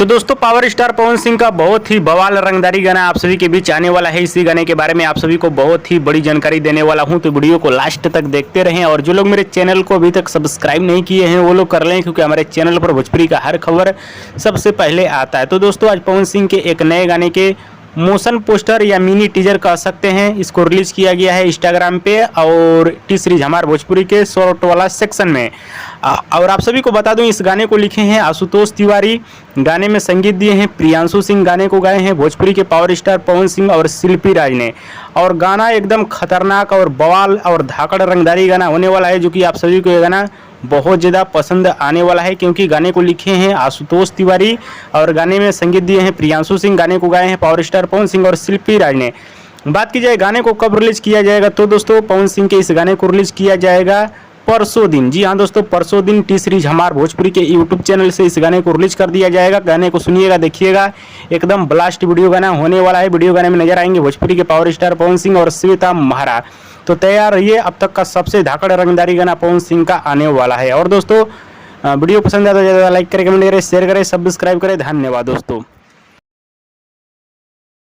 तो दोस्तों power star Pawan Singh का बहुत ही बवाल रंगदारी गाना आप सभी के बीच आने वाला है। इसी गाने के बारे में आप सभी को बहुत ही बड़ी जानकारी देने वाला हूं, तो वीडियो को लास्ट तक देखते रहें। और जो लोग मेरे चैनल को अभी तक सब्सक्राइब नहीं किए हैं वो लोग कर लें, क्योंकि हमारे चैनल पर भोजपुरी का हर खबर सबसे पहले आता है। तो दोस्तों आज पवन सिंह के एक नए गाने के मोशन पोस्टर या मिनी टीजर कह सकते हैं, इसको रिलीज किया गया है इंस्टाग्राम पे और टी सीरीज हमार भोजपुरी के शॉर्ट वाला सेक्शन में। और आप सभी को बता दूं इस गाने को लिखे हैं आशुतोष तिवारी, गाने में संगीत दिए हैं प्रियांशु सिंह, गाने को गाए हैं भोजपुरी के पावर स्टार पवन सिंह और शिल्पी राज ने। और गाना एकदम खतरनाक और बवाल और धाकड़ रंगदारी गाना होने वाला है, जो कि आप सभी को ये गाना बहुत ज़्यादा पसंद आने वाला है, क्योंकि गाने को लिखे हैं आशुतोष तिवारी और गाने में संगीत दिए हैं प्रियांशु सिंह, गाने को गाए हैं पावर स्टार पवन सिंह और शिल्पी राज ने। बात की जाए गाने को कब रिलीज किया जाएगा, तो दोस्तों पवन सिंह के इस गाने को रिलीज किया जाएगा परसों दिन। जी हाँ दोस्तों, परसों दिन टी सीरीज हमार भोजपुरी के यूट्यूब चैनल से इस गाने को रिलीज कर दिया जाएगा। गाने को सुनिएगा, देखिएगा, एकदम ब्लास्ट वीडियो गाना होने वाला है। वीडियो गाने में नजर आएंगे भोजपुरी के पावर स्टार पवन सिंह और श्वेता महारा। तो तैयार रहिए, अब तक का सबसे धाकड़ रंगदारी गाना पवन सिंह का आने वाला है। और दोस्तों वीडियो पसंद आया तो ज़्यादा लाइक करें, कमेंट करें, शेयर करें, सब्सक्राइब करें। धन्यवाद दोस्तों।